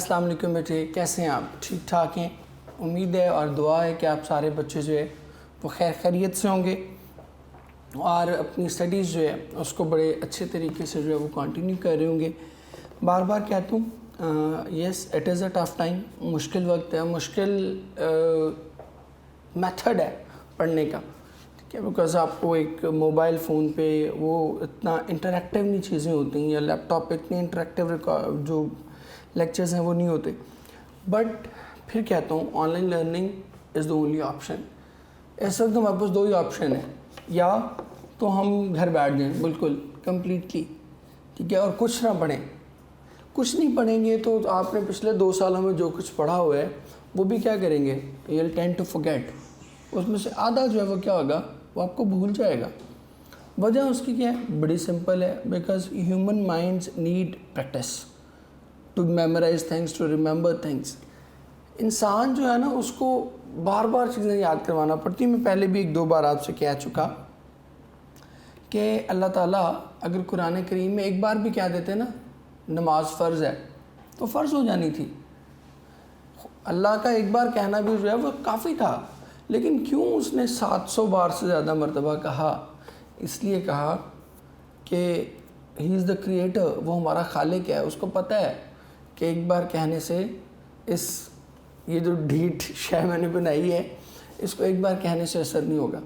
अस्सलाम वालेकुम बेटे, कैसे हैं आप? ठीक ठाक हैं? उम्मीद है और दुआ है कि आप सारे बच्चे जो है वो खैर खैरियत से होंगे और अपनी स्टडीज़ जो है उसको बड़े अच्छे तरीके से जो है वो कंटिन्यू कर रहे होंगे। बार बार कहता हूँ yes it is a tough time, मुश्किल वक्त है, मुश्किल मेथड है पढ़ने का, ठीक है, बिकॉज़ आपको एक मोबाइल फ़ोन पे वो इतना इंटरेक्टिव नहीं चीज़ें होती हैं या लैपटॉप पे इतनी इंटरेक्टिव जो लेक्चर्स हैं वो नहीं होते। बट फिर कहता हूँ online learning is the only option. इस वक्त हमारे पास दो ही ऑप्शन है, या तो हम घर बैठ जाएं बिल्कुल कम्प्लीटली, ठीक है, और कुछ ना पढ़ें। कुछ नहीं पढ़ेंगे तो आपने पिछले 2 सालों में जो कुछ पढ़ा हुआ है वो भी क्या करेंगे, you will tend to forget. उसमें से आधा जो है वो क्या होगा, वो आपको भूल जाएगा। वजह उसकी क्या है, बड़ी सिंपल है, because human minds need practice to memorise things, to remember things. इंसान जो है ना उसको बार बार चीज़ें याद करवाना पड़ती। मैं पहले भी 1-2 बार आपसे कह चुका कि अल्लाह ताला अगर कुरान करीम में एक बार भी कह देते ना नमाज फ़र्ज़ है तो फ़र्ज़ हो जानी थी। अल्लाह का एक बार कहना भी जो है वो काफ़ी था, लेकिन क्यों उसने 700 बार से ज़्यादा मरतबा कहा? इसलिए कहा कि ही इज़ द क्रिएटर, वो हमारा खालिक है। उसको पता है कि एक बार कहने से ये जो ढीठ शय मैंने बनाई है इसको एक बार कहने से असर नहीं होगा,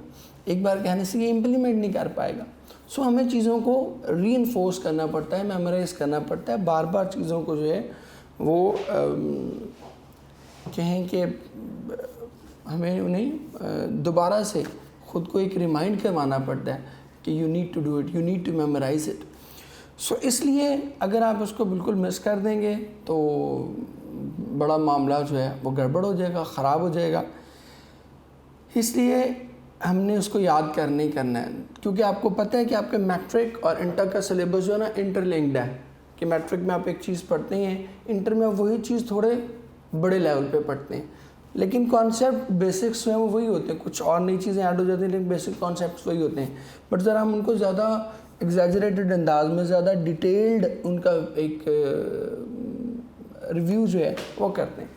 एक बार कहने से ये इम्प्लीमेंट नहीं कर पाएगा। सो हमें चीज़ों को रीइंफोर्स करना पड़ता है, मेमोराइज़ करना पड़ता है, बार बार चीज़ों को जो है वो कहें कि हमें उन्हें दोबारा से ख़ुद को एक रिमाइंड करवाना पड़ता है कि you need to do it, you need to memorise it. So इसलिए अगर आप उसको बिल्कुल मिस कर देंगे तो बड़ा मामला जो है वो गड़बड़ हो जाएगा, ख़राब हो जाएगा। इसलिए हमने उसको याद करना ही करना है, क्योंकि आपको पता है कि आपके मैट्रिक और इंटर का सिलेबस जो है ना इंटरलिंक्ड है, कि मैट्रिक में आप एक चीज़ पढ़ते हैं, इंटर में वही चीज़ थोड़े बड़े लेवल पे पढ़ते हैं, लेकिन कॉन्सेप्ट बेसिक्स जो हैं वो वही होते हैं। कुछ और नई चीज़ें ऐड हो जाती हैं लेकिन बेसिक कॉन्सेप्ट वही होते हैं। बट ज़रा हम उनको ज़्यादा एग्जैजरेटेड अंदाज में, ज़्यादा डिटेल्ड उनका एक रिव्यू जो है वो करते हैं।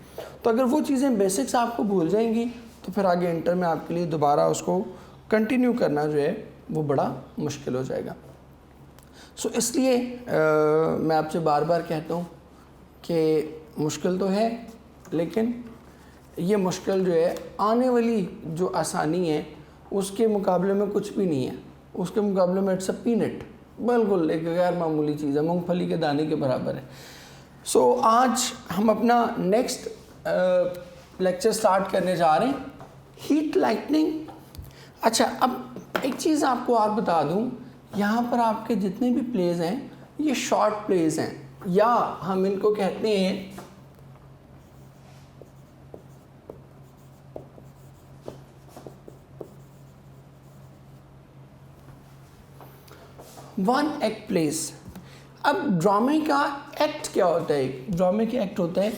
तो अगर वो चीज़ें बेसिक्स आपको भूल जाएंगी तो फिर आगे इंटर में आपके लिए दोबारा उसको कंटिन्यू करना जो है वो बड़ा मुश्किल हो जाएगा। सो इसलिए मैं आपसे बार बार कहता हूँ कि मुश्किल तो है, लेकिन ये मुश्किल जो है आने वाली जो आसानी है उसके मुकाबले में कुछ भी नहीं है। उसके मुकाबले में इट्स अ पीनट, बिल्कुल एक गैर मामूली चीज़ है, मूंगफली के दाने के बराबर है। सो आज हम अपना नेक्स्ट लेक्चर स्टार्ट करने जा रहे हैं, हीट लाइटनिंग। अच्छा, अब एक चीज़ आपको और बता दूं, यहाँ पर आपके जितने भी प्लेज हैं ये शॉर्ट प्लेज हैं, या हम इनको कहते हैं वन एक्ट प्लेस। अब ड्रामे का एक्ट क्या होता है? ड्रामे का एक्ट होता है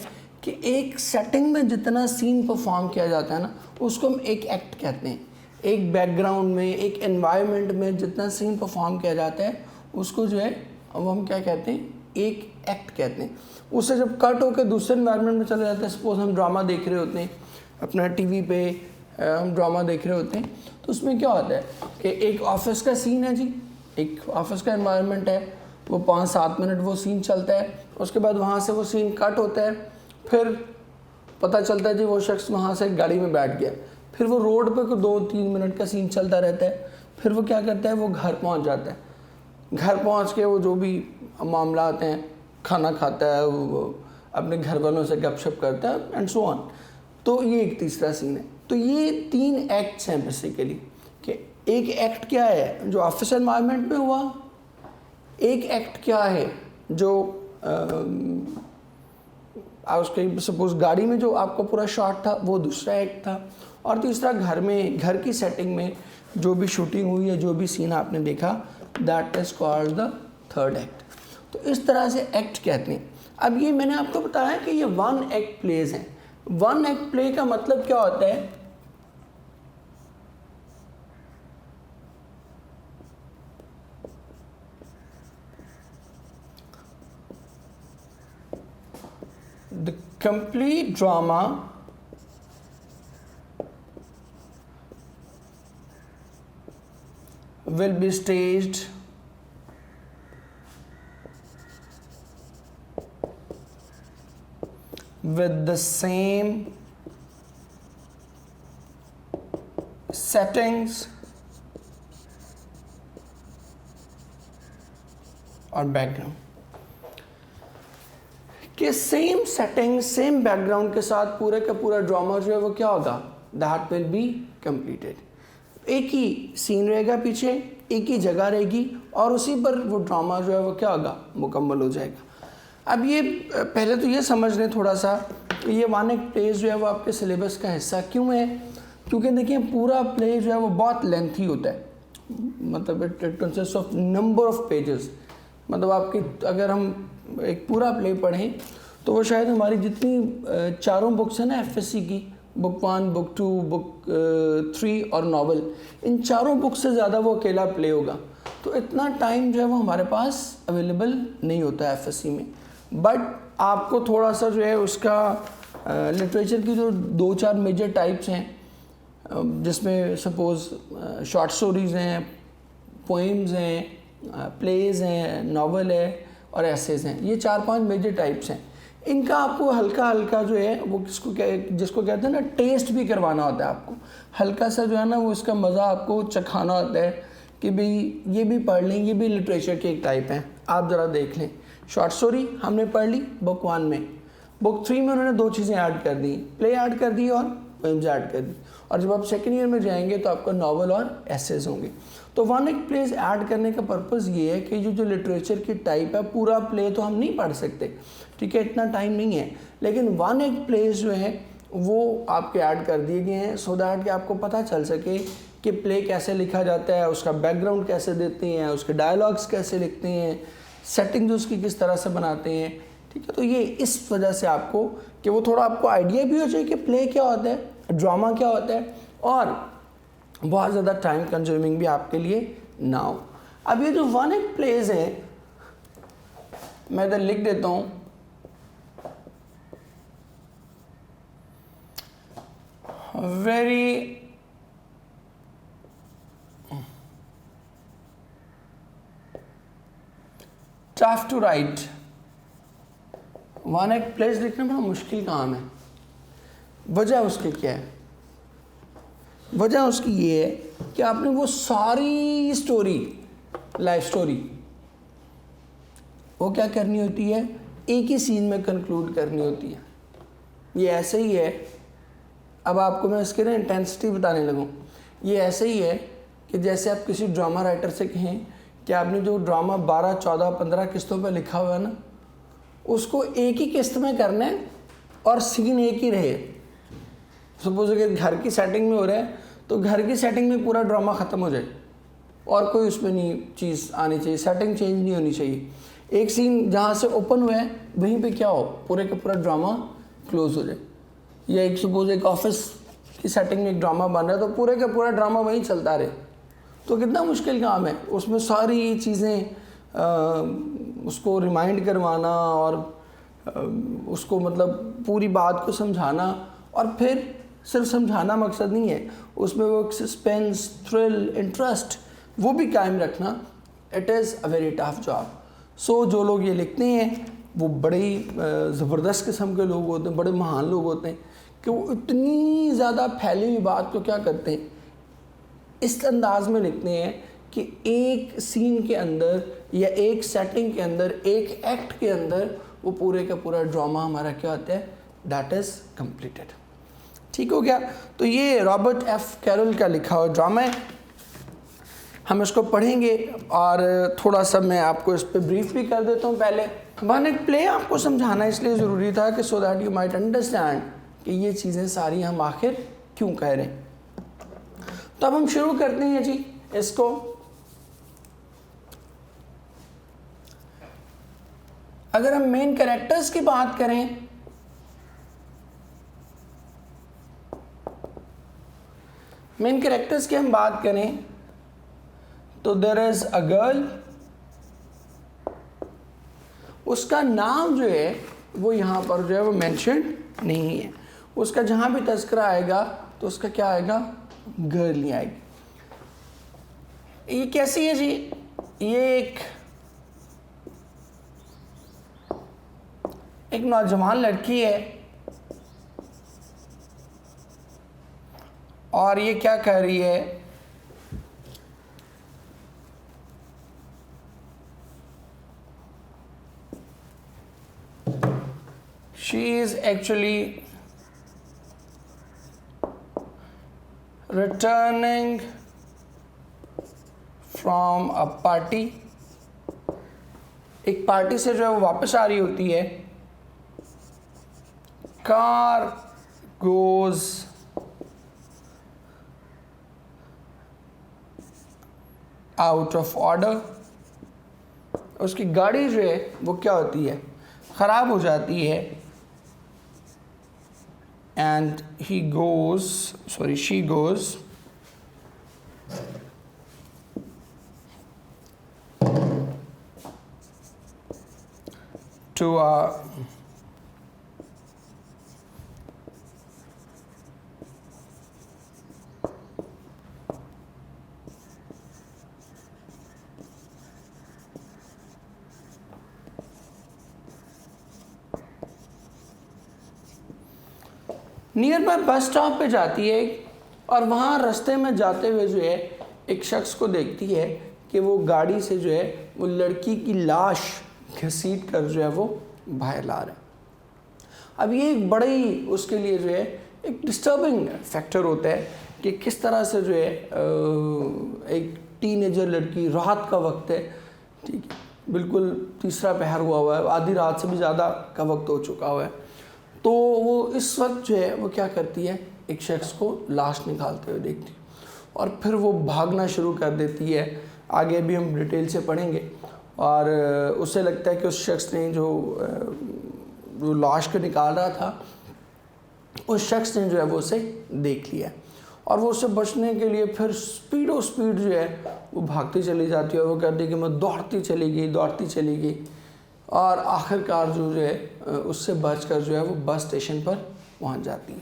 कि एक सेटिंग में जितना सीन परफॉर्म किया जाता है ना उसको हम एक एक्ट कहते हैं। एक बैकग्राउंड में, एक एनवायरनमेंट में जितना सीन परफॉर्म किया जाता है उसको जो है वो हम क्या कहते हैं, एक एक्ट कहते हैं। उससे जब कट होकर दूसरे एनवायरनमेंट में चले जाते हैं, सपोज हम ड्रामा देख रहे होते हैं अपना टीवी पे, हम ड्रामा देख रहे होते हैं, तो उसमें क्या होता है कि एक ऑफिस का सीन है जी, एक ऑफिस का एनवायरनमेंट है, वो 5-7 मिनट वो सीन चलता है, उसके बाद वहाँ से वो सीन कट होता है, फिर पता चलता है जी वो शख्स वहाँ से गाड़ी में बैठ गया, फिर वो रोड पे को 2-3 मिनट का सीन चलता रहता है, फिर वो क्या करता है, वो घर पहुँच जाता है, घर पहुँच के वो जो भी मामला आते हैं, खाना खाता है, वो अपने घर वालों से गपशप करता है एंड सो ऑन। तो ये एक तीसरा सीन है। तो ये 3 एक्ट्स हैं बेसिकली, कि एक एक्ट क्या है जो ऑफिस एनवायरनमेंट में हुआ, एक एक्ट क्या है जो उसके सपोज गाड़ी में जो आपका पूरा शॉट था वो दूसरा एक्ट था, और तीसरा घर में, घर की सेटिंग में जो भी शूटिंग हुई है, जो भी सीन आपने देखा, that is called the third act. तो इस तरह से एक्ट कहते हैं। अब ये मैंने आपको बताया कि ये वन एक्ट प्लेज हैं। वन एक्ट प्ले का मतलब क्या होता है, the complete drama will be staged with the same settings और बैकग्राउंड कि सेम सेटिंग सेम बैकग्राउंड के साथ पूरे का पूरा ड्रामा जो है वो क्या होगा, दैट विल बी कंप्लीटेड। एक ही सीन रहेगा पीछे, एक ही जगह रहेगी और उसी पर वो ड्रामा जो है वो क्या होगा, मुकम्मल हो जाएगा। अब ये पहले तो ये समझ लें थोड़ा सा, ये वन एक्ट प्लेज जो है वो आपके सिलेबस का हिस्सा क्यों है, क्योंकि देखिए पूरा प्ले जो है वो बहुत लेंथी होता है, मतलब it consist of number of pages. मतलब आपकी अगर हम एक पूरा प्ले पढ़ें तो वो शायद हमारी जितनी चारों बुक्स हैं ना एफएससी की, बुक 1, बुक 2, बुक 3 और नावल, इन चारों बुक से ज़्यादा वो अकेला प्ले होगा। तो इतना टाइम जो है वो हमारे पास अवेलेबल नहीं होता है एफएससी में। बट आपको थोड़ा सा जो है उसका लिटरेचर की जो 2-4 मेजर टाइप्स हैं, जिसमें सपोज़ शॉर्ट स्टोरीज़ हैं, पोइम्स हैं, प्लेज हैं, नावल है और एसेज हैं, ये 4-5 मेजर टाइप्स हैं। इनका आपको हल्का हल्का जो है वो जिसको कहते हैं ना टेस्ट भी करवाना होता है आपको, हल्का सा जो है ना वो इसका मज़ा आपको चखाना होता है कि भाई ये भी पढ़ लें, ये भी लिटरेचर के एक टाइप हैं। आप ज़रा देख लें, शॉर्ट स्टोरी हमने पढ़ ली बुक 1 में, बुक 3 में उन्होंने 2 चीज़ें ऐड कर दी, प्ले ऐड कर दी और पोएम्स ऐड कर दी, और जब आप सेकेंड ईयर में जाएंगे तो आपका नावल और एसेज होंगे। तो वन एक्ट प्लेज ऐड करने का पर्पज़ ये है कि जो लिटरेचर की टाइप है, पूरा प्ले तो हम नहीं पढ़ सकते, ठीक है, इतना टाइम नहीं है, लेकिन वन एक्ट प्लेज जो है वो आपके ऐड कर दिए गए हैं सो दैट कि आपको पता चल सके कि प्ले कैसे लिखा जाता है, उसका बैकग्राउंड कैसे देते हैं, उसके डायलॉग्स कैसे लिखते हैं, सेटिंग्स उसकी किस तरह से बनाते हैं, ठीक है। तो ये इस वजह से आपको कि वो थोड़ा आपको आइडिया भी हो जाए कि प्ले क्या होता है, ड्रामा क्या होता है, और बहुत ज़्यादा टाइम कंज्यूमिंग भी आपके लिए ना हो। अब ये जो वन एक्ट प्लेज है, मैं इधर लिख देता हूँ, very tough to write. One act plays लिखना बड़ा मुश्किल काम है। वजह उसकी क्या है? वजह उसकी ये है कि आपने वो सारी स्टोरी, लाइफ स्टोरी, वो क्या करनी होती है, एक ही सीन में कंक्लूड करनी होती है। ये ऐसे ही है, अब आपको मैं इसके ना इंटेंसिटी बताने लगूँ, ये ऐसे ही है कि जैसे आप किसी ड्रामा राइटर से कहें कि आपने जो ड्रामा 12, 14, 15 किस्तों पर लिखा हुआ है ना, उसको एक ही किस्त में करना है और सीन एक ही रहे। सपोज अगर घर की सेटिंग में हो रहा है तो घर की सेटिंग में पूरा ड्रामा ख़त्म हो जाए और कोई उसमें नहीं चीज़ आनी चाहिए, सेटिंग चेंज नहीं होनी चाहिए। एक सीन जहाँ से ओपन हुआ है वहीं पे क्या हो, पूरे का पूरा ड्रामा क्लोज हो जाए। या एक सपोज एक ऑफिस की सेटिंग में एक ड्रामा बन रहा है तो पूरे का पूरा ड्रामा वहीं चलता रहे, तो कितना मुश्किल काम है उसमें सारी चीज़ें उसको रिमाइंड करवाना और उसको मतलब पूरी बात को समझाना, और फिर सिर्फ समझाना मकसद नहीं है, उसमें वो सस्पेंस, थ्रिल, इंटरेस्ट वो भी कायम रखना, it is a very tough job. So जो लोग ये लिखते हैं वो बड़े ही ज़बरदस्त किस्म के लोग होते हैं, बड़े महान लोग होते हैं कि वो इतनी ज़्यादा फैली हुई बात को क्या करते हैं, इस अंदाज में लिखते हैं कि एक सीन के अंदर या एक सेटिंग के अंदर, एक एक्ट के अंदर वो पूरे का पूरा ड्रामा हमारा क्या होता है, दैट इज़ कंप्लीटेड। ठीक हो गया। तो ये रॉबर्ट एफ कैरल का लिखा हुआ ड्रामा है, हम इसको पढ़ेंगे और थोड़ा सा मैं आपको इस पर ब्रीफ भी कर देता हूँ। पहले वन एक्ट प्ले आपको समझाना इसलिए ज़रूरी था कि so that you might understand कि ये चीज़ें सारी हम आखिर क्यों कह रहे हैं। तो अब हम शुरू करते हैं जी इसको। अगर हम मेन कैरेक्टर्स की बात करें मेन कैरेक्टर्स की हम बात करें तो देयर इज अ गर्ल, उसका नाम जो है वो यहाँ पर जो है वो मेंशन नहीं है। उसका जहाँ भी तस्करा आएगा तो उसका क्या आएगा, गर्ल नहीं आएगी। ये कैसी है जी, ये एक नौजवान लड़की है और ये क्या कर रही है, she is actually returning from a party। एक पार्टी से जो है वो वापस आ रही होती है। Car goes out of order। उसकी गाड़ी जो है वो क्या होती है, ख़राब हो जाती है। And she goes to a near by bus stop पे जाती है और वहाँ रास्ते में जाते हुए जो है एक शख्स को देखती है कि वो गाड़ी से जो है वो लड़की की लाश घसीट कर जो है वो बाहर ला रहा है। अब ये एक बड़ा ही उसके लिए जो है एक डिस्टर्बिंग फैक्टर होता है कि किस तरह से जो है एक टीनेजर लड़की, रात का वक्त है, ठीक है, बिल्कुल तीसरा पहर हुआ है, आधी रात से भी ज़्यादा का वक्त हो चुका हुआ है, तो वो इस वक्त जो है वो क्या करती है, एक शख्स को लाश निकालते हुए देखती है और फिर वो भागना शुरू कर देती है। आगे भी हम डिटेल से पढ़ेंगे। और उसे लगता है कि उस शख्स ने जो लाश को निकाल रहा था, उस शख्स ने जो है वो उसे देख लिया और वो उससे बचने के लिए फिर स्पीड जो है वो भागती चली जाती है और वो कहती है कि मैं दौड़ती चली गई और आखिरकार जो है उससे बचकर जो है वो बस स्टेशन पर पहुंच जाती है।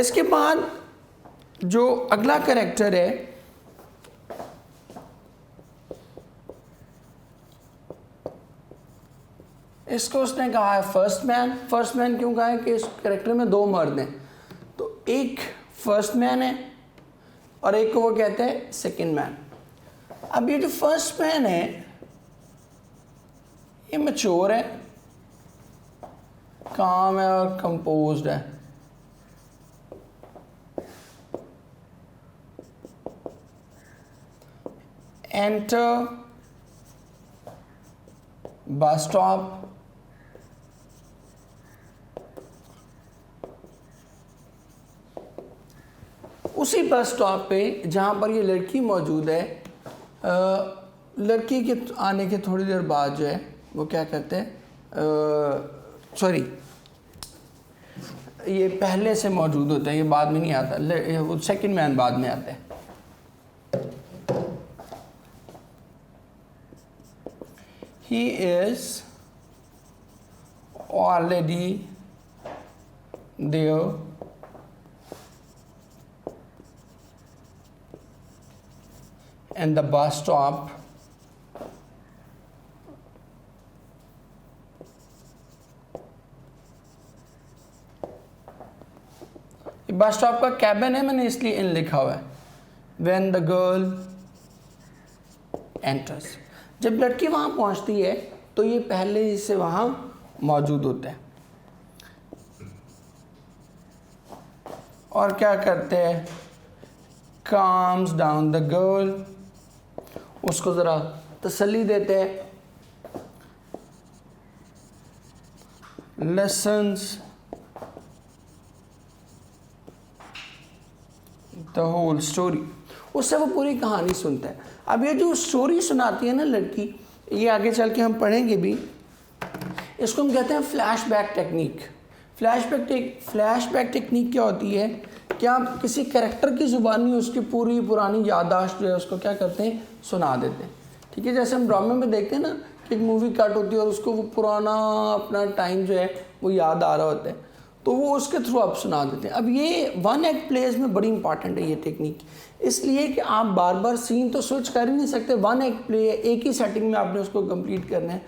इसके बाद जो अगला कैरेक्टर है, इसको उसने कहा है फर्स्ट मैन। क्यों कहा है कि इस कैरेक्टर में दो मर्द हैं, तो एक फर्स्ट मैन है और एक को वो कहते हैं सेकंड मैन। अब ये जो फर्स्ट मैन है ये मैच्योर है, काम है और कंपोज्ड है। Enter bus stop. उसी बस स्टॉप पे जहाँ पर ये लड़की मौजूद है, लड़की के आने के थोड़ी देर बाद जो है वो क्या करते हैं, ये पहले से मौजूद होता है, ये बाद में नहीं आता, वो सेकंड मैन बाद में आता है। He is already there in the bus stop bus stop का कैबिन है, मैंने इसलिए इन लिखा हुआ है। When the girl enters, जब लड़की वहाँ पहुँचती है तो ये पहले ही से वहाँ मौजूद होता है और क्या करते हैं, calms down the girl, उसको ज़रा तसल्ली देते हैं, listens the whole story, उससे वो पूरी कहानी सुनता है। अब ये जो स्टोरी सुनाती है ना लड़की, ये आगे चल के हम पढ़ेंगे भी, इसको हम कहते हैं फ्लैशबैक टेक्निक। फ्लैशबैक टेक्निक क्या होती है कि आप किसी कैरेक्टर की ज़ुबानी उसकी पूरी पुरानी याददाश्त जो है उसको क्या करते हैं, सुना देते हैं। ठीक है, जैसे हम ड्रामे में देखते हैं ना कि एक मूवी कट होती है और उसको वो पुराना अपना टाइम जो है वो याद आ रहा होता है, तो वो उसके थ्रू आप सुना देते हैं। अब ये वन एक्ट प्लेज में बड़ी इंपॉर्टेंट है ये टेक्निक, इसलिए कि आप बार बार सीन तो स्विच कर ही नहीं सकते, वन एक्ट प्ले है, एक ही सेटिंग में आपने उसको कंप्लीट करना है।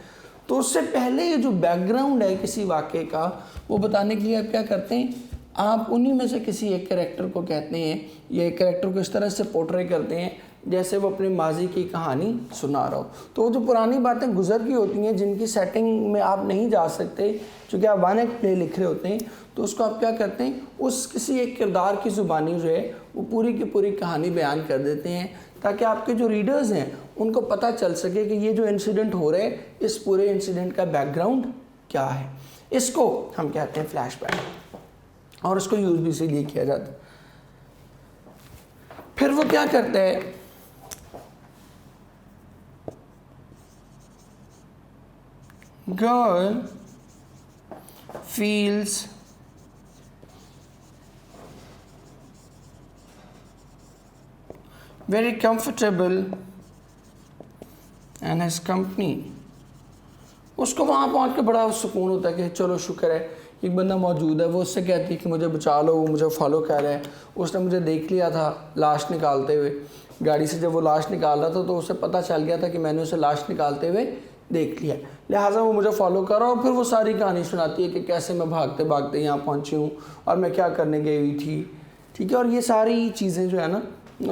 तो उससे पहले ये जो बैकग्राउंड है किसी वाक़े का वो बताने के लिए आप क्या करते हैं, आप उन्हीं में से किसी एक कैरेक्टर को कहते हैं या एक कैरेक्टर को इस तरह से पोर्ट्रे करते हैं जैसे वो अपनी माजी की कहानी सुना रहा हो। तो वो जो पुरानी बातें गुजर की होती हैं जिनकी सेटिंग में आप नहीं जा सकते क्योंकि आप वन एक्ट प्ले लिख रहे होते हैं, तो उसको आप क्या करते हैं, उस किसी एक किरदार की ज़ुबानी जो है वो पूरी की पूरी कहानी बयान कर देते हैं ताकि आपके जो रीडर्स हैं उनको पता चल सके कि ये जो इंसिडेंट हो रहे हैं इस पूरे इंसिडेंट का बैकग्राउंड क्या है। इसको हम कहते हैं फ्लैशबैक और इसको यूज़ भी इसीलिए किया जाता है। फिर वो क्या करता है, girl feels very comfortable and his company। उसको वहाँ पहुँच के बड़ा सुकून होता है कि चलो शुक्र है एक बंदा मौजूद है। वो उससे कहती है कि मुझे बचा लो, वो मुझे फॉलो कर रहा है, उसने मुझे देख लिया था लाश निकालते हुए गाड़ी से, जब वो लाश निकाल रहा था तो उसे पता चल गया था कि मैंने उसे लाश निकालते हुए देख लिया, लिहाजा वो मुझे फॉलो कर रहा। और फिर वो सारी कहानी सुनाती है कि कैसे मैं भागते भागते यहाँ पहुँची हूँ और मैं क्या करने गई हुई थी, ठीक है। और ये सारी चीज़ें जो है ना,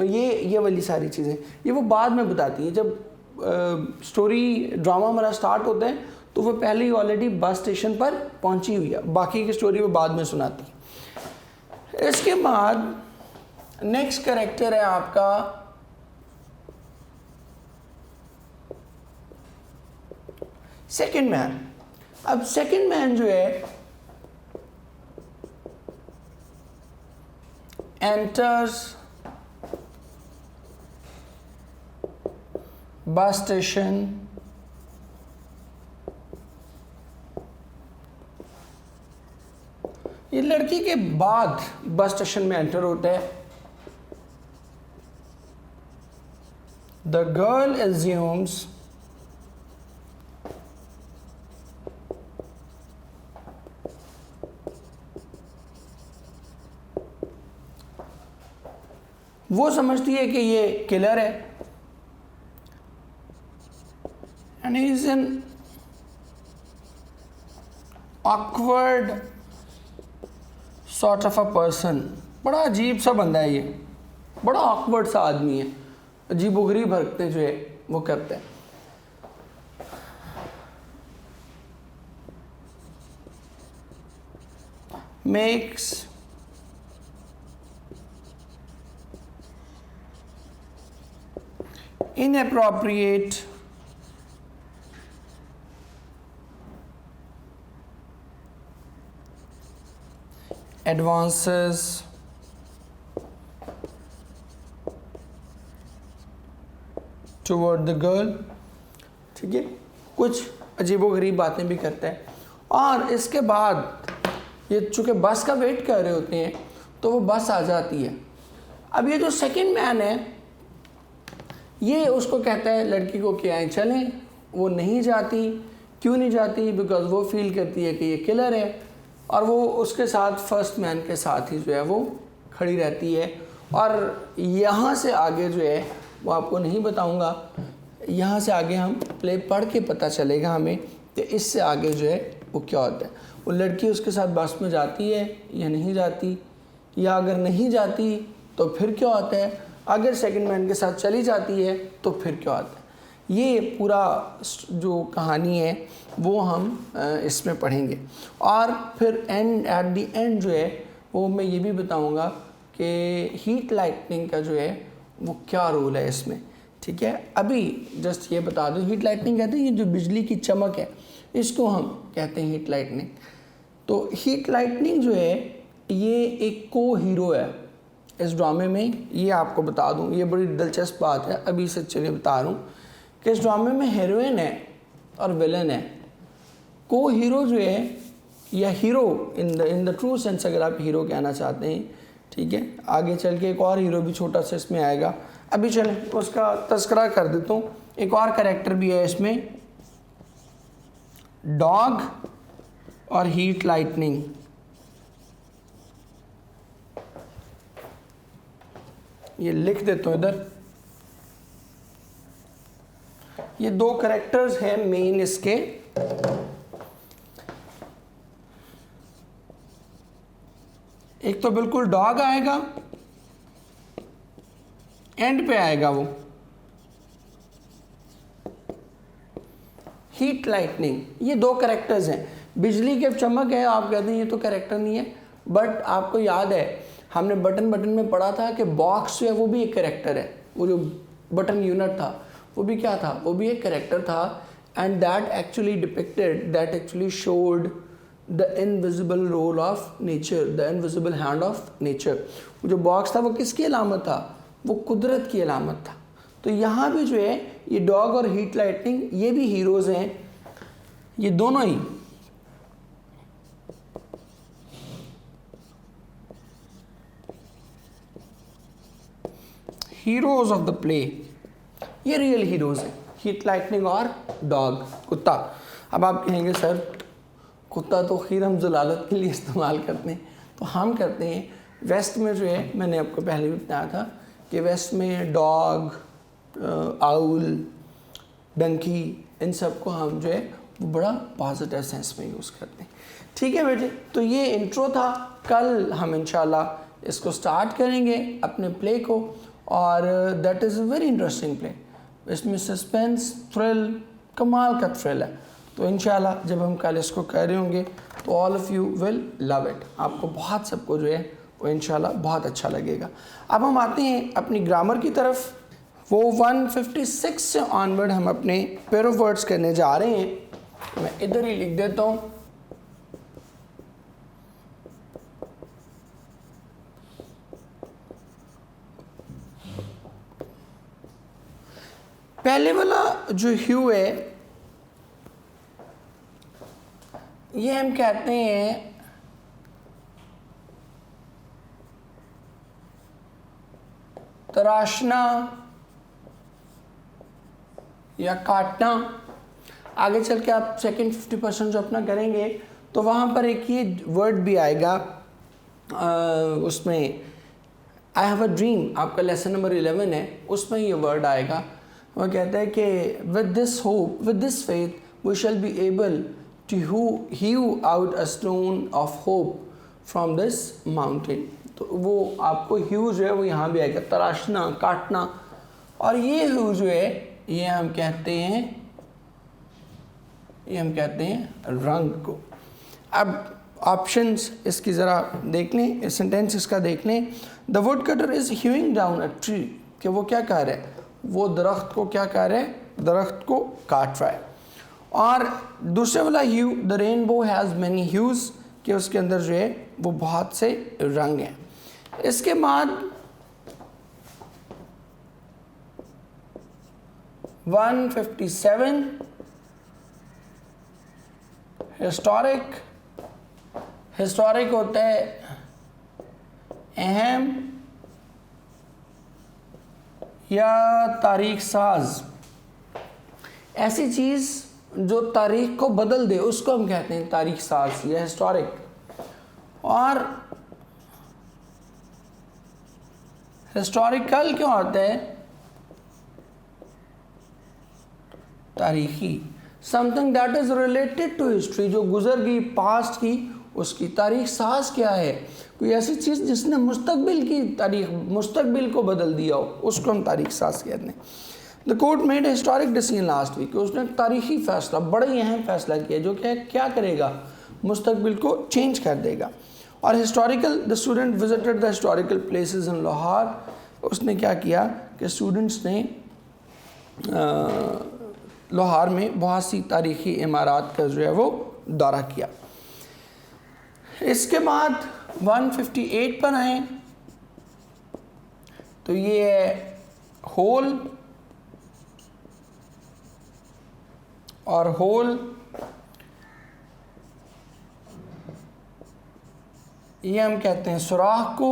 ये वाली सारी चीज़ें ये वो बाद में बताती हैं। जब स्टोरी ड्रामा हमारा स्टार्ट होता है तो वो पहले ही ऑलरेडी बस स्टेशन पर पहुंची हुई है, बाकी की स्टोरी वो बाद में सुनाती है। इसके बाद नेक्स्ट कैरेक्टर है आपका सेकंड मैन। अब सेकंड मैन जो है एंटर्स बस स्टेशन ये लड़की के बाद बस स्टेशन में एंटर होता है। द गर्ल एज्यूम्स वो समझती है कि ये किलर है and he is an awkward sort of a person. बड़ा अजीब सा बंदा है ये, बड़ा ऑकवर्ड सा आदमी है, अजीबोगरीब हरकतें जो है वो करता है। Makes inappropriate advances toward the girl, ठीक है, कुछ अजीबोगरीब बातें भी करता है। और इसके बाद ये चूँकि बस का वेट कर रहे होते हैं तो वो बस आ जाती है। अब ये जो सेकंड मैन है ये उसको कहता है लड़की को कि आए चलें, वो नहीं जाती। क्यों नहीं जाती? बिकॉज वो फील करती है कि ये किलर है और वो उसके साथ फर्स्ट मैन के साथ ही जो है वो खड़ी रहती है। और यहाँ से आगे जो है वो आपको नहीं बताऊँगा, यहाँ से आगे हम प्ले पढ़ के पता चलेगा हमें कि इससे आगे जो है वो क्या होता है। वो लड़की उसके साथ बस में जाती है या नहीं जाती, या अगर नहीं जाती तो फिर क्या होता है, अगर सेकंड मैन के साथ चली जाती है तो फिर क्या होता है। ये पूरा जो कहानी है वो हम इसमें पढ़ेंगे। और फिर एट द एंड जो है वो मैं ये भी बताऊंगा कि हीट लाइटनिंग का जो है वो क्या रोल है इसमें, ठीक है। अभी जस्ट ये बता दूं, हीट लाइटनिंग कहते हैं ये जो बिजली की चमक है इसको हम कहते हैं हीट लाइटनिंग। तो हीट लाइटनिंग जो है ये एक को हीरो है इस ड्रामे में। ये आपको बता दूं, ये बड़ी दिलचस्प बात है, अभी से चलिए बता रहा हूँ कि इस ड्रामे में हीरोइन है और विलन है। को हीरो जो है या hero in the true sense अगर आप हीरो कहना चाहते हैं, ठीक है। आगे चल के एक और हीरो भी छोटा सा इसमें आएगा, अभी चलें उसका तस्करा कर देता हूँ। एक और कैरेक्टर भी है इसमें, डॉग और हीट लाइटनिंग। ये लिख देता हूं इधर। ये दो कैरेक्टर्स हैं मेन इसके। एक तो बिल्कुल डॉग आएगा, एंड पे आएगा वो हीट लाइटनिंग। ये दो कैरेक्टर्स हैं। बिजली के चमक है, आप कहते हैं ये तो कैरेक्टर नहीं है, बट आपको याद है हमने बटन में पढ़ा था कि बॉक्स जो है वो भी एक कैरेक्टर है। वो जो बटन यूनिट था वो भी क्या था, वो भी एक कैरेक्टर था। And that actually depicted, that actually showed the invisible role of nature, the invisible hand of nature. वो जो बॉक्स था वो किसकी अलामत था, वो कुदरत की अलामत था। तो यहाँ भी जो है ये डॉग और हीट लाइटनिंग, ये भी हीरोज़ हैं, ये दोनों ही। हीरोज ऑफ द प्ले, ये रियल हीरोज हैं, हीट लाइटनिंग और डॉग, कुत्ता। अब आप कहेंगे सर कुत्ता तो खैर हम ज़लालत के लिए इस्तेमाल करते हैं, तो हम करते हैं वेस्ट में जो है, मैंने आपको पहले भी बताया था कि वेस्ट में डॉग, आउल, डंकी, इन सब को हम जो है वो बड़ा पॉजिटिव सेंस में यूज़ करते हैं। ठीक है बेटे, तो ये इंट्रो था। कल हम इंशाल्लाह इसको स्टार्ट करेंगे अपने प्ले को, और that is a very interesting play. इसमें सस्पेंस, थ्रिल, कमाल का थ्रिल है। तो इंशाल्लाह जब हम कल इसको कर रहे होंगे तो all of you will love it. आपको बहुत सबको जो है वो इंशाल्लाह बहुत अच्छा लगेगा। अब हम आते हैं अपनी ग्रामर की तरफ। वो 156 से ऑनवर्ड हम अपने पेयर ऑफ वर्ड्स करने जा रहे हैं। मैं इधर ही लिख देता हूँ। पहले वाला जो ह्यू है ये हम कहते हैं तराशना या काटना। आगे चल के आप सेकंड 50% जो अपना करेंगे तो वहाँ पर एक ये वर्ड भी आएगा उसमें, आई हैव अ ड्रीम, आपका लेसन नंबर 11 है, उसमें ये वर्ड आएगा। वह कहता है कि with this hope, with this faith we shall be able to heave out a stone of hope from this mountain. तो वो आपको ह्यू जो है वो यहाँ भी आएगा, तराशना, काटना। और ये ह्यू जो है ये हम कहते हैं रंग को। अब ऑप्शंस इसकी ज़रा देख लें, इस सेंटेंस इसका देख लें। The wood cutter is hewing down a tree, कि वो क्या कर रहा है, वो दरख्त को क्या कर रहा है, दरख्त को काट रहा है। और दूसरे वाला hue, the rainbow has many hues, कि उसके अंदर जो है वो बहुत से रंग हैं। इसके बाद 157 हिस्टोरिक। हिस्टोरिक होता है अहम या तारीख साज, ऐसी चीज़ जो तारीख को बदल दे उसको हम कहते हैं तारीख साज या हिस्टोरिक। और हिस्टोरिकल क्यों होता है, तारीखी, something that is related to history, जो गुजर गई पास्ट की उसकी। तारीख साज क्या है, कोई ऐसी चीज़ जिसने मुस्तकबिल की तारीख, मुस्तकबिल को बदल दिया हो, उसको हम तारीख साज कहते हैं। The court made historic decision last week, उसने तारीखी फैसला, बड़ा ही अहम फैसला किया जो क्या करेगा, मुस्तकबिल को चेंज कर देगा। और historical, the student visited the historical places in Lahore, उसने क्या किया कि स्टूडेंट्स ने लाहौर में बहुत सी तारीखी इमारत का जो है वो दौरा किया। इसके बाद 158 पर आए तो ये है होल, और होल ये हम कहते हैं सुराख को,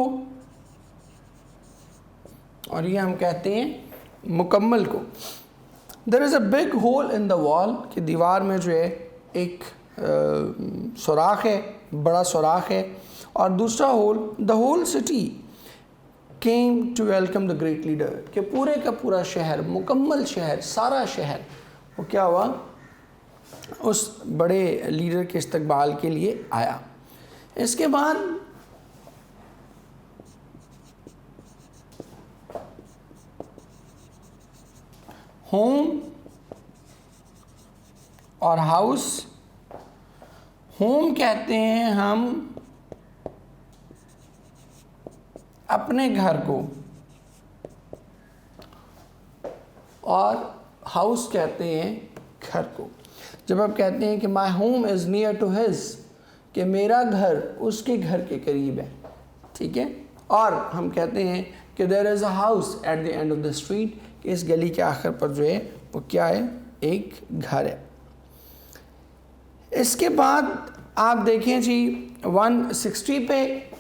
और ये हम कहते हैं मुकम्मल को। There is a big hole in the wall, कि दीवार में जो है एक सुराख है, बड़ा सुराख है, और दूसरा hole, the whole city came to welcome the great leader, कि पूरे का पूरा शहर, मुकम्मल शहर, सारा शहर वो क्या हुआ, उस बड़े लीडर के इस्तकबाल के लिए आया। इसके बाद होम और हाउस, होम कहते हैं हम अपने घर को, और हाउस कहते हैं घर को। जब आप कहते हैं कि my home is near to his, कि मेरा घर उसके घर के करीब है, ठीक है। और हम कहते हैं कि there is a house at the end of the street, कि इस गली के आखिर पर जो है वो क्या है, एक घर है। इसके बाद आप देखें जी 160 पे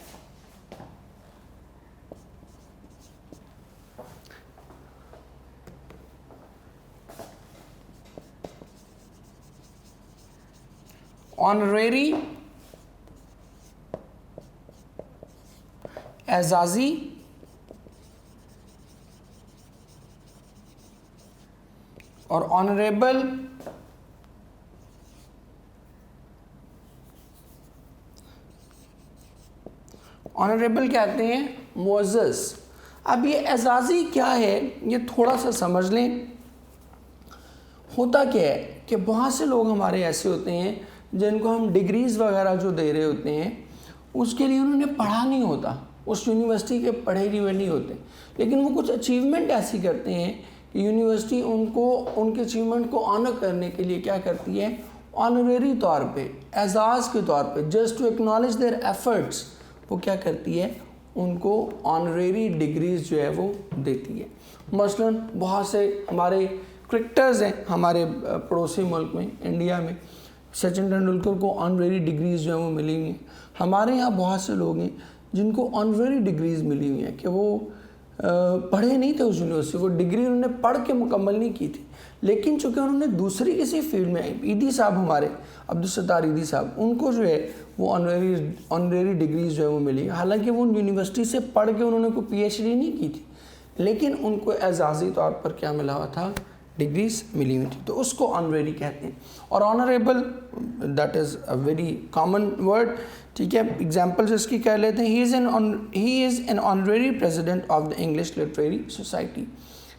ऑनरेरी एजाजी और ऑनरेबल ऑनरेबल कहते हैं मोज़स। अब ये एजाज़ी क्या है, ये थोड़ा सा समझ लें। होता क्या है कि बहुत से लोग हमारे ऐसे होते हैं जिनको हम डिग्रीज़ वगैरह जो दे रहे होते हैं, उसके लिए उन्होंने पढ़ा नहीं होता, उस यूनिवर्सिटी के पढ़े हुए नहीं होते, लेकिन वो कुछ अचीवमेंट ऐसी करते हैं कि यूनिवर्सिटी उनको, उनके अचीवमेंट को ऑनर करने के लिए क्या करती है, ऑनरेरी तौर पे, एजाज़ के तौर पे, just to acknowledge their efforts, वो क्या करती है, उनको ऑनरेरी डिग्रीज जो है वो देती है। मसलन बहुत से हमारे क्रिकेटर्स हैं हमारे पड़ोसी मुल्क में, इंडिया में, सचिन तेंदुलकर को ऑनरेरी डिग्रीज जो है वो मिली हुई हैं। हमारे यहाँ बहुत से लोग हैं जिनको ऑनरेरी डिग्रीज मिली हुई हैं कि वो पढ़े नहीं थे उस यूनिवर्सिटी, वो डिग्री उन्होंने पढ़ के मुकम्मल नहीं की थी, लेकिन चूँकि उन्होंने दूसरी किसी फील्ड में, ईदी साहब हमारे अब्दुल सत्तार ईदी साहब, उनको जो है वो ऑनरेरी डिग्रीज जो है वो मिली। हालांकि वो यूनिवर्सिटी से पढ़ के उन्होंने कोई पीएचडी नहीं की थी, लेकिन उनको एजाज़ी तौर पर क्या मिला हुआ था, डिग्रीज मिली हुई थी, तो उसको ऑनरेरी कहते हैं। और honourable that is a very common word, ठीक है। एग्जाम्पल्स इसकी कह लेते हैं, he is an honorary president of the English literary society,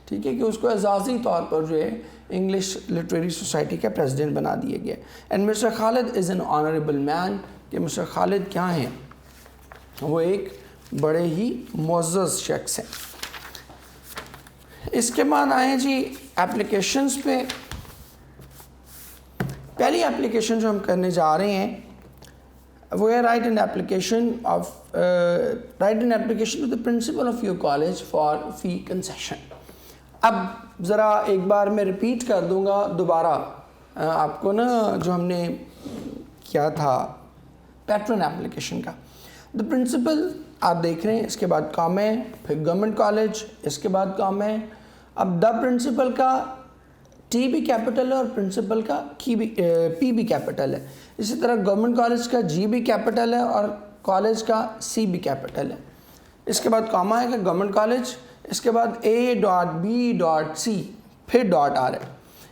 ठीक है, कि उसको एजाज़ी तौर पर जो है इंग्लिश लिटरेरी सोसाइटी का प्रेसिडेंट बना दिया गया। And mister Khalid is an honourable man, कि मिस्टर खालिद क्या हैं, वो एक बड़े ही मुअज़्ज़ज़ शख्स हैं। इसके बाद आए जी एप्लीकेशंस पे। पहली एप्लीकेशन जो हम करने जा रहे हैं वो है write an application to the principal of your college for fee concession. अब ज़रा एक बार मैं रिपीट कर दूंगा दोबारा आपको ना, जो हमने किया था पैटर्न एप्लीकेशन का। द प्रिंसिपल आप देख रहे हैं, इसके बाद काम है, फिर गवर्नमेंट कॉलेज, इसके बाद काम है। अब द प्रिंसिपल का टी भी कैपिटल है और प्रिंसिपल का पी भी कैपिटल है। इसी तरह गवर्नमेंट कॉलेज का जी भी कैपिटल है और कॉलेज का सी भी कैपिटल है। इसके बाद कॉमा है कि गवर्नमेंट कॉलेज, इसके बाद A.B.C, फिर डॉट आ रहा है।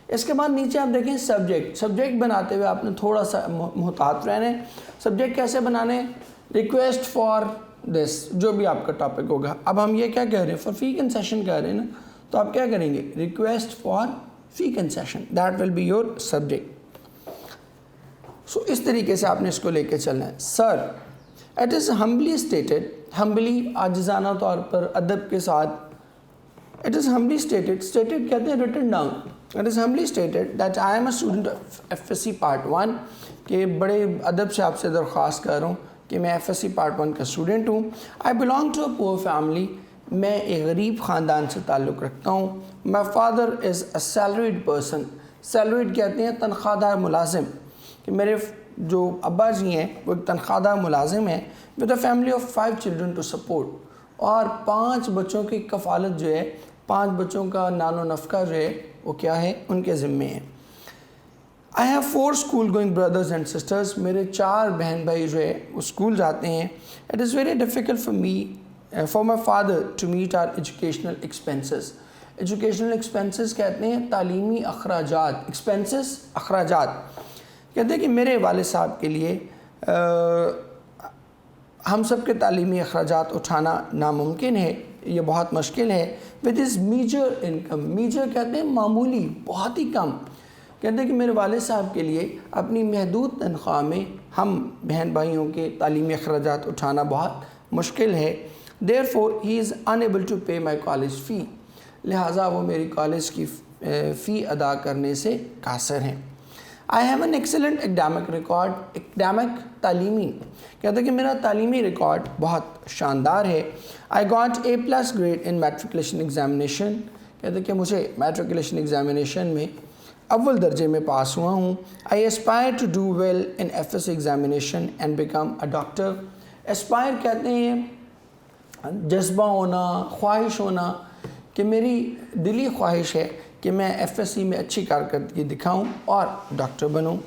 इसके बाद नीचे आप देखें सब्जेक्ट बनाते हुए आपने थोड़ा सा मुहतात रहना है। सब्जेक्ट कैसे बनाने, रिक्वेस्ट फॉर दिस, जो भी आपका टॉपिक होगा। अब हम ये क्या कह रहे हैं, फॉर फी कंसेशन कह रहे हैं ना, तो आप क्या करेंगे, request for fee concession, that will be your subject. So इस तरीके से आपने इसको लेके चलना है। Sir, it is humbly stated, humbly आजिज़ाना तौर पर अदब के साथ, इट इज़ हम्बली स्टेटेड कहते हैं written down, it is humbly stated that I am a student of FSC part 1, के बड़े अदब से आपसे दरख्वास्त कर रहा हूँ कि मैं FSC पार्ट 1 का स्टूडेंट हूँ। I belong to a poor family, मैं एक गरीब ख़ानदान से ताल्लुक़ रखता हूँ। My father is a salaried person, salaried कहते हैं तनख्वाहदार मुलाजिम, कि मेरे जो अब्बा जी हैं वो एक तनख्वाहदार मुलाजिम हैं, with a family of 5 children to support, और 5 बच्चों की कफ़ालत जो है, 5 बच्चों का नानो नफ़का जो है वो क्या है, उनके ज़िम्मे है। I have 4 school going brothers and sisters, मेरे 4 बहन भाई जो है वो स्कूल जाते हैं। It is very difficult for me for my father to meet our educational expenses. Educational expenses कहते हैं तालीमी अखराजात, एक्सपेंसेस अखराजात। कहते हैं कि मेरे वालिद साहब के लिए हम सब के तालीमी अखराजात उठाना नामुमकिन है, ये बहुत मुश्किल है। With his meagre income, meagre कहते हैं मामूली, बहुत ही कम। कहते हैं कि मेरे वालिद साहब के लिए अपनी महदूद तनख्वाह में हम बहन भाइयों के तालीमी अखराजात उठाना बहुत मुश्किल है। Therefore he is unable to pay my college फ़ी, लिहाजा वो मेरी कॉलेज की फ़ी अदा करने से कासिर हैं। I have an excellent academic record, academic तालीमी, कहते हैं कि मेरा तालीमी रिकॉर्ड बहुत शानदार है। I got A+ grade in matriculation examination, कहते हैं कि मुझे मैट्रिकुलेशन एग्जामिनेशन में अव्वल दर्जे में पास हुआ हूँ। I aspire to do well in FS examination and become a doctor. Aspire कहते हैं जज्बा होना, ख्वाहिश होना, कि मेरी दिली ख्वाहिश है कि मैं FSC में अच्छी कारकर्दगी दिखाऊं और डॉक्टर बनूं।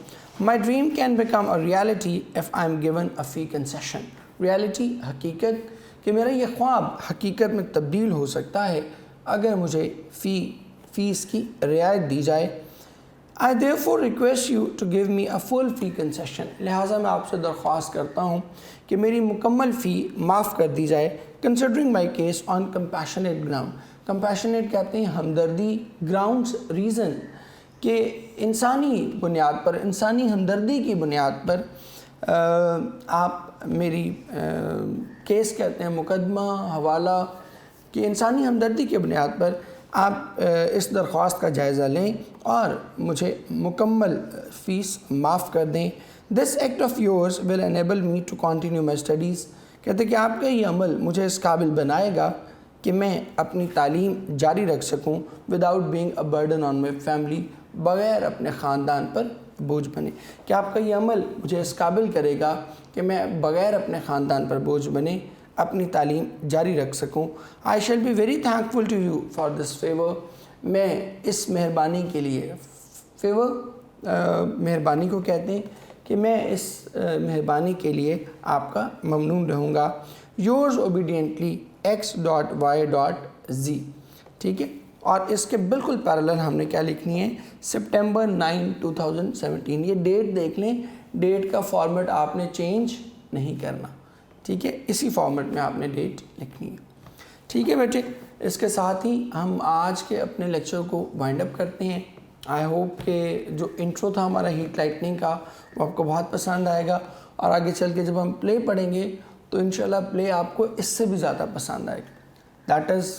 My dream can become a reality if I am given a fee concession. Reality हकीकत, कि मेरा ये ख्वाब हकीकत में तब्दील हो सकता है अगर मुझे फ़ीस की रियायत दी जाए। I therefore request you to give me a full fee concession, लिहाजा मैं आपसे दरख्वास्त करता हूँ कि मेरी मुकम्मल फ़ी माफ़ कर दी जाए। Considering my case on compassionate ground, compassionate कहते हैं हमदर्दी, ग्राउंड्स रीज़न, कि इंसानी बुनियाद पर, इंसानी हमदर्दी की बुनियाद पर आप मेरी केस कहते हैं मुकदमा, हवाला, कि इंसानी हमदर्दी की बुनियाद पर आप इस दरख्वास्त का जायज़ा लें और मुझे मुकम्मल फ़ीस माफ़ कर दें। This act of yours will enable me to continue my studies, कहते हैं कि आपका ये अमल मुझे इस काबिल बनाएगा कि मैं अपनी तालीम जारी रख सकूं without being a burden on my family, बग़ैर अपने ख़ानदान पर बोझ बने। कि आपका ये अमल मुझे इस काबिल करेगा कि मैं बग़ैर अपने ख़ानदान पर बोझ बने अपनी तालीम जारी रख सकूं। I shall be very thankful to you for this favour, मैं इस मेहरबानी के लिए, फेवर मेहरबानी को कहते हैं, कि मैं इस मेहरबानी के लिए आपका ममनून रहूँगा। योर्स ओबीडियंटली X.Y.Z, ठीक है। और इसके बिल्कुल पैरेलल हमने क्या लिखनी है, सितंबर 9, 2017। ये डेट देख लें, डेट का फॉर्मेट आपने चेंज नहीं करना, ठीक है, इसी फॉर्मेट में आपने डेट लिखनी है, ठीक है बेटे। इसके साथ ही हम आज के अपने लेक्चर को वाइंड अप करते हैं। आई होप कि जो इंट्रो था हमारा हीट लाइटनिंग का वो आपको बहुत पसंद आएगा, और आगे चल के जब हम प्ले पढ़ेंगे तो इंशाल्लाह प्ले आपको इससे भी ज़्यादा पसंद आएगा। That is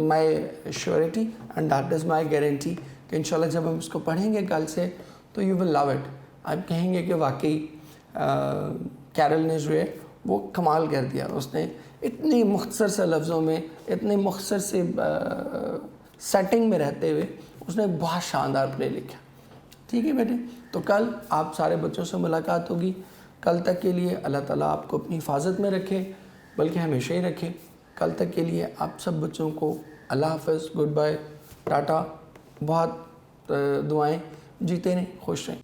my surety and that is my guarantee कि इंशाल्लाह जब हम इसको पढ़ेंगे कल से तो यू विल लव इट। आप कहेंगे कि वाकई कैरल ने जो है वो कमाल कर दिया, उसने इतनी मुख्तसर से लफ्ज़ों में, इतने मुख्तसर से सेटिंग में रहते हुए उसने बहुत शानदार प्ले लिखा, ठीक है बेटे। तो कल आप सारे बच्चों से मुलाकात होगी। कल तक के लिए अल्लाह ताला आपको अपनी हिफाजत में रखे, बल्कि हमेशा ही रखे। कल तक के लिए आप सब बच्चों को अल्लाह हाफ़िज़, गुड बाय, टाटा, बहुत दुआएं, जीते रहें, खुश रहें।